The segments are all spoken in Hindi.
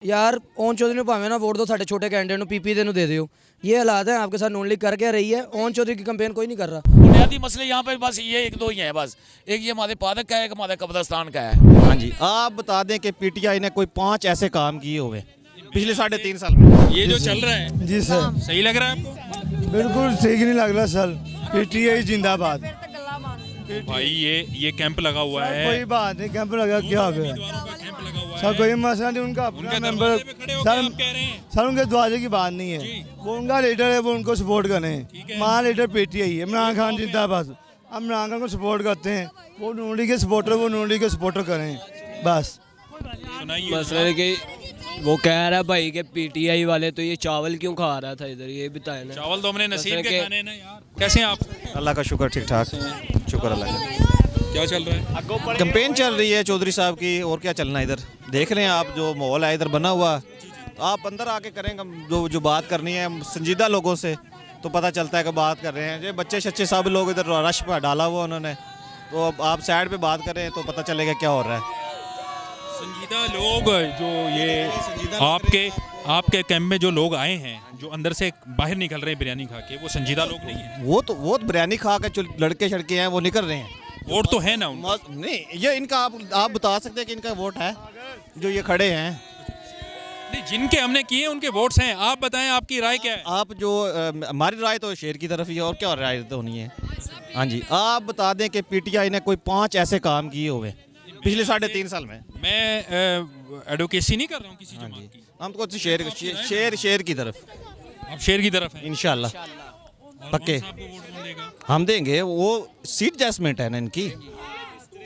यार ओन चौधरी ਨੂੰ ਭਾਵੇਂ ਨਾ ਵੋਟ ਦਿਓ ਸਾਡੇ ਛੋਟੇ ਕੈਂਡੀਡੇਟ ਨੂੰ ਪੀਪੀ ਦੇ ਨੂੰ ਦੇ ਦਿਓ ये हालात है आपके साथ नॉन लीग करके रही है ओन चौधरी की कंपेन कोई नहीं कर रहा। बुनियादी मसले यहाँ पे बस ये एक दो ही हैं बस, एक ये हमारे पादक का है, एक हमारे कब्रिस्तान का है। हाँ जी, आप बता दें कि पीटीआई ने कोई 5 ऐसे काम किए हुए पिछले 3.5 साल में। ये जो चल रहा है जी सर, सही लग रहा है आपको? बिल्कुल ठीक नहीं लग रहा सर। पीटीआई जिंदाबाद। भाई ये कैंप लगा हुआ है, कोई बात नहीं, कैंप लगा क्या हो गया उम्मीदवारों का कैंप लगा हुआ सर, है। कोई मसला नहीं। उनका अपना उनके मेंबर दरवाजे पे खड़े होकर आप कह रहे हैं सर उनके दरवाजे की बात नहीं है, वो उनका लीडर है, वो उनको सपोर्ट करें। वहाँ लीडर पीटीआई है, इमरान खान जिंदाबाद। हम इमरान खान को सपोर्ट करते हैं, वो नूरी के सपोर्टर, वो नूरी के सपोर्टर करें बस। सुनाइए। मसला है कि वो कह रहा है भाई कि पीटीआई वाले तो ये चावल क्यों खा रहा था इधर, ये बताए ना। चावल तो हमने नसीब मसला के के- खाने ना यार। कैसे हैं आप? अल्लाह का शुक्र, ठीक ठाक, शुक्र अल्लाह का। क्या चल रहा है? कैंपेन चल रही है चौधरी साहब की, और क्या चलना है इधर। देख रहे हैं आप जो माहौल है इधर बना हुआ, तो आप अंदर आके करेंगे जो बात करनी है संजीदा लोगों से, तो पता चलता है कि बात कर रहे हैं। जो बच्चे शच्चे सब लोग इधर रश पर डाला हुआ उन्होंने, तो अब आप साइड पे बात करें तो पता चलेगा क्या हो रहा है। संजीदा लोग जो ये आपके कैंप में जो लोग आए हैं, जो अंदर से बाहर निकल रहे हैं बिरयानी खा के, वो संजीदा लोग नहीं है। वो बिरयानी खा के जो लड़के शड़के हैं वो निकल रहे हैं। वोट तो है ना उनका। नहीं, ये इनका आप बता सकते हैं कि इनका वोट है जो ये खड़े हैं। नहीं, जिनके हमने किए उनके वोट्स हैं। आप बताएं आपकी राय क्या है? आप जो हमारी राय तो शेर की तरफ ही है, और क्या राय तो होनी है। हाँ जी, आप बता दें कि पीटीआई ने कोई 5 ऐसे काम किए हुए पिछले 3.5 साल में। मैं एडवोकेसी नहीं कर रहा हूँ किसी जमात की। हम तो शेर की तरफ आप शेर की तरफ हैं। इंशाल्लाह और पक्के कौन सा आपको वोट कौन देगा? हम देंगे। वो सीट एडजस्टमेंट है ना इनकी,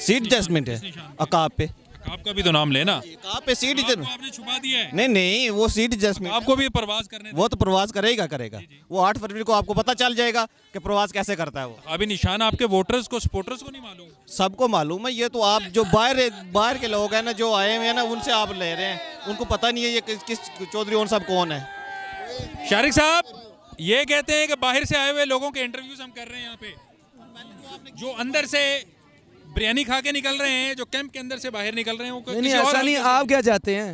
सीट एडजस्टमेंट है अकाब पे। आपका भी तो नाम लेना। अकाब पे सीट आपको आपने छुपा दिया है। नहीं, वो सीट एडजस्टमेंट आपको भी प्रवास करने वो तो प्रवास करेगा। वो 8 फरवरी को आपको पता चल जाएगा कि प्रवास कैसे करता है वो। अभी निशान आपके वोटर्स को, सपोर्टर्स को नहीं मालूम। सबको मालूम है। ये तो आप जो बाहर के लोग हैं ना, जो आए हुए हैं ना, उनसे आप ले रहे हैं, उनको पता नहीं है ये किस चौधरी ओन साहब कौन है। शारिक साहब ये कहते हैं कि बाहर से आए हुए लोगों के इंटरव्यूज हम कर रहे हैं यहाँ पे, जो अंदर से बिरयानी खा के निकल रहे हैं, जो कैंप के अंदर से बाहर निकल रहे हैं, वो नहीं किसी और ऐसा नहीं, हल्के से- आप क्या चाहते हैं?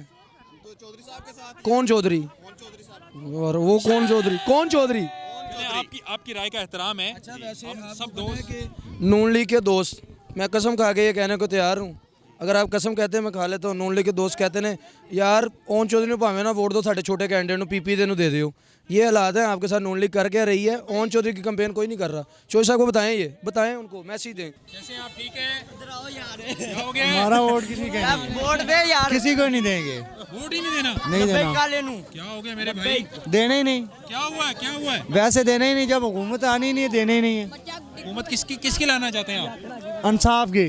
कौन चौधरी और वो कौन चौधरी आपकी राय का एहतराम है। हम सब दोस्त नून लीग के दोस्त, मैं कसम खा के ये कहने को तैयार हूँ। अगर आप कसम कहते हैं मैं खा लेता हूँ। नून लीग के दोस्त कहते हैं यार ओन चौधरी ਨੂੰ ਭਾਵੇਂ ਨਾ ਵੋਟ ਦਿਓ ਸਾਡੇ ਛੋਟੇ ਕੈਂਡੀਡੇਟ ਨੂੰ ਪੀਪੀ ਦੇ ਨੂੰ दे दियो। ये हालात है आपके साथ नून लीग करके रही है ओन चौधरी की कंपेन कोई नहीं कर रहा। चौधरी साहब को बताएं उनको मैसेज दें। कैसे हैं आप? ठीक है? क्या हो गया? हमारा वोट किसी का नहीं, वोट दे यार, किसी को नहीं देंगे, वोट ही नहीं देना? नहीं देना, क्या हो गया मेरे भाई? देना ही नहीं। क्या हुआ है? क्या हुआ है? वैसे देना ही नहीं, जब हुकूमत आनी ही नहीं है देना ही नहीं है। हुकूमत किसकी लाना चाहते हैं आप? इंसाफ की,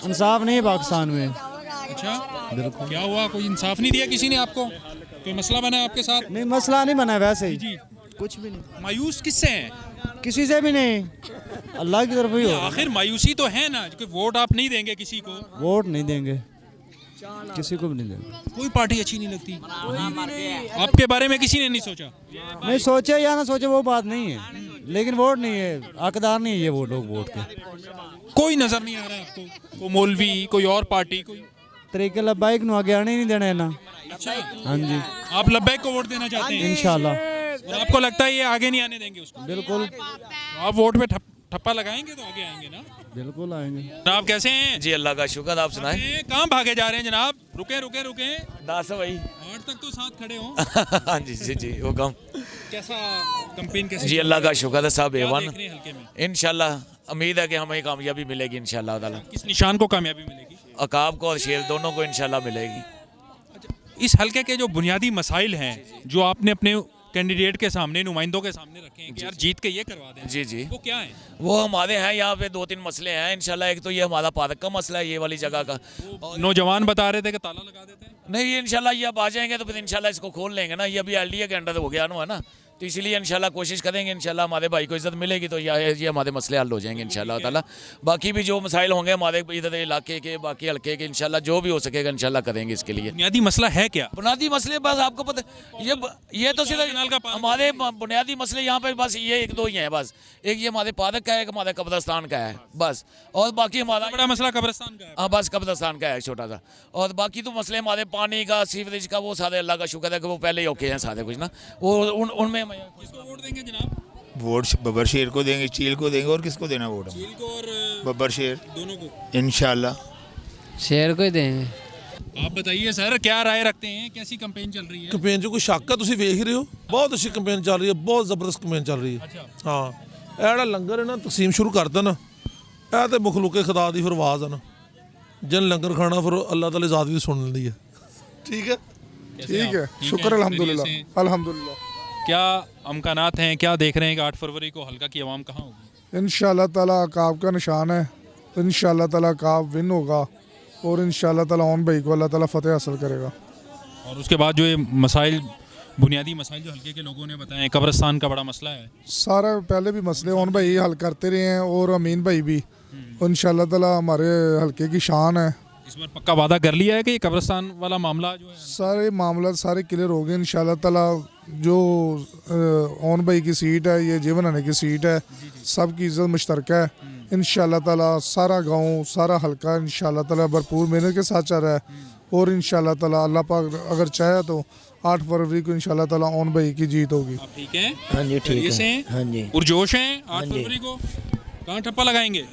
इंसाफ नहीं है पाकिस्तान में। अच्छा, क्या हुआ? कोई इंसाफ नहीं दिया किसी ने आपको? कोई मसला बना है आपके साथ? नहीं, मसला नहीं बना है वैसे ही, जी, कुछ भी नहीं, मायूस किससे हैं? किसी से भी नहीं, अल्लाह की तरफ ही हो। आखिर मायूसी तो है ना कि वोट आप नहीं देंगे किसी को। वोट नहीं देंगे, किसी को भी नहीं देंगे। कोई पार्टी अच्छी नहीं लगती आपके बारे में? किसी ने नहीं सोचा? नहीं सोचे या ना सोचे वो बात नहीं है, लेकिन वोट नहीं है, हकदार नहीं है ये वो लोग वोट के। कोई नजर नहीं आ रहा है आपको? कोई मौलवी, कोई और पार्टी, कोई? तरीके लब्बाइक नु आगे आने ही नहीं देना है ना। अच्छा, हाँ जी, आप लब्बैक को वोट देना चाहते हैं इंशाल्लाह, और आपको लगता है ये आगे नहीं आने देंगे उसको? बिल्कुल तो आप वोट पे ठप्पा लगाएंगे तो आगे आएंगे ना? बिल्कुल आएंगे। जनाब कैसे हैं? जी अल्लाह का शुक्र, आप सुनाएं। कहाँ भागे जा रहे हैं जनाब? रुके। दास भाई। 8 तक तो साथ खड़े हो। हाँ जी हुक्म। कैसा कैंपेन कैसे? जी अल्लाह का शुक्र है साहब क्या एवन। देख रहे हैं हल्के में? इंशाल्लाह उम्मीद है कि हमें कामयाबी मिलेगी इंशाल्लाह ताला। किस निशान को कामयाबी मिलेगी? अकाब को और शेर दोनों को इंशाल्लाह मिलेगी। इस हल्के के जो बुनियादी मसाइल हैं, जो आपने अपने कैंडिडेट के सामने, नुमाइंदों के सामने रखे हैं कि यार जीत के ये करवा दें, जी वो क्या है? वो हमारे हैं यहाँ पे 2-3 मसले हैं इंशाल्लाह। एक तो ये हमारा पादक का मसला है, ये वाली जगह का। नौजवान बता रहे थे कि ताला लगा देते हैं। नहीं, ये इंशाल्लाह ये अब आ जाएंगे तो फिर इंशाल्लाह इसको खोल लेंगे ना। ये अभी एलडीए के अंडर हो गया ना, तो इसलिए इंशाल्लाह कोशिश करेंगे, इंशाल्लाह हमारे भाई को इज़्ज़त मिलेगी तो ये हमारे मसले हल हो जाएंगे इंशाल्लाह ताला। बाकी भी जो मसाइल होंगे हमारे इधर इलाके के, बाकी हल्के के, इंशाल्लाह जो भी हो सकेगा इंशाल्लाह करेंगे इसके लिए। बुनियादी मसला है क्या? बुनियादी मसले बस आपको पता ये तो सिर्फ हमारे बुनियादी मसले यहाँ पे बस ये एक दो ही हैं बस। एक ये हमारे पार्क का है, एक हमारे कब्रिस्तान का है बस, और बाकी हमारा बड़ा मसला कब्रिस्तान का है। हाँ बस कब्रिस्तान का है छोटा सा, और बाकी तो मसले हमारे पानी का, सीवरेज का, वो सारे अल्लाह का शुक्र है कि वो पहले ही ओके हैं सारे कुछ ना। वो उनमें किसको वोट देंगे जनाब? वोट बब्बर शेर को देंगे, चील को देंगे, और किसको देना वोट? चील को और बब्बर शेर दोनों को इंशाल्लाह। शेर को ही देंगे। आप बताइए सर, क्या राय रखते हैं, कैसी कैंपेन चल रही है? ਕੰਪੇਨ 'ਚ ਕੋਈ ਸ਼ੱਕ ਆ? ਤੁਸੀਂ ਵੇਖ ਹੀ ਰਹੇ ਹੋ, ਬਹੁਤ ਅੱਛੀ ਕੰਪੇਨ ਚੱਲ ਰਹੀ ਹੈ, ਬਹੁਤ ਜ਼ਬਰਦਸਤ ਕੰਪੇਨ ਚੱਲ ਰਹੀ ਹੈ। ਹਾਂ, ਇਹ ਜਿਹੜਾ ਲੰਗਰ ਹੈ ਨਾ ਤਕਸੀਮ ਸ਼ੁਰੂ ਕਰਦਾ ਨਾ, ਇਹ ਤੇ ਮਖਲੂਕੇ ਖੁਦਾ ਦੀ ਫਿਰ ਆਵਾਜ਼ ਆ ਨਾ, ਜਿਨ ਲੰਗਰ ਖਾਣਾ ਫਿਰ ਅੱਲਾਹ ਤਾਲਾ ਜ਼ਾਤ ਵੀ ਸੁਣ ਲੈਂਦੀ ਹੈ। ਠੀਕ है, ठीक है, शुक्र अल्हम्दुलिल्लाह अल्हम्दुलिल्लाह। क्या अमकानात हैं, क्या देख रहे हैं कि 8 फरवरी को हल्का की आवाम कहाँ होगी? इंशाअल्लाह ताला अकाब का निशान है, तो इंशाअल्लाह ताला अकाब विन होगा और इंशाअल्लाह ताला ओन भाई को अल्लाह ताला फतेह हासिल करेगा। और उसके बाद जो ये मसाइल, बुनियादी मसाइल जो हल्के के लोगों ने बताए, कब्रिस्तान का बड़ा मसला है, सारा पहले भी मसले ओन भाई हल करते रहे हैं और अमीन भाई भी, इंशाअल्लाह ताला हमारे हल्के की शान है। इस बार पक्का वादा कर लिया है कि ये कब्रिस्तान वाला मामला जो है सारे मामला सारे क्लियर हो गए इंशाअल्लाह ताला। जो ओन भाई की सीट है, ये जीवन आने की सीट है, सब की इज्जत मुश्तरका है इंशाअल्लाह ताला। सारा गांव, सारा हल्का इंशाअल्लाह ताला भरपूर मेहनत के साथ चल रहा है, और इंशाअल्लाह ताला अल्लाह पाक अगर चाहे तो 8 फरवरी को इंशाअल्लाह ताला ओन भाई की जीत होगी। आप ठीक हैं? हाँ जी ठीक खैरियत से है। हैं? हाँ जी पुरजोश हैं? 8 फरवरी को कहाँ ठप्पा लगाएंगे?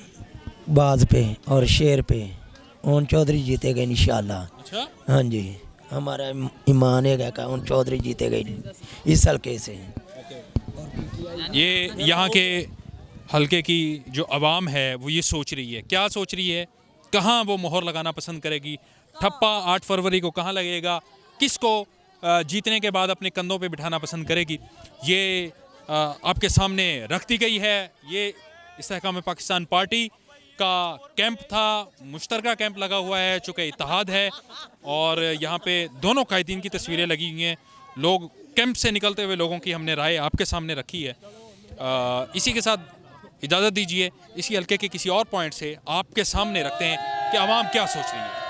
बाज पे और शेर पे ओन चौधरी जीतेगा इंशाअल्लाह। अच्छा, हाँ जी, हमारा ईमान है कि ओन चौधरी जीतेगा इस हल्के से। ये यहाँ के हल्के की जो आवाम है वो ये सोच रही है, क्या सोच रही है, कहाँ वो मोहर लगाना पसंद करेगी, ठप्पा 8 फरवरी को कहाँ लगेगा, किसको जीतने के बाद अपने कंधों पे बिठाना पसंद करेगी, ये आपके सामने रख दी गई है। ये इस्तेहकाम पाकिस्तान पार्टी का कैंप था, मुश्तरका कैंप लगा हुआ है, चूँकि इत्तेहाद है, और यहाँ पे दोनों कायदीन की तस्वीरें लगी हुई हैं। लोग कैंप से निकलते हुए लोगों की हमने राय आपके सामने रखी है। इसी के साथ इजाज़त दीजिए, इसी हल्के के किसी और पॉइंट से आपके सामने रखते हैं कि आवाम क्या सोच रही है।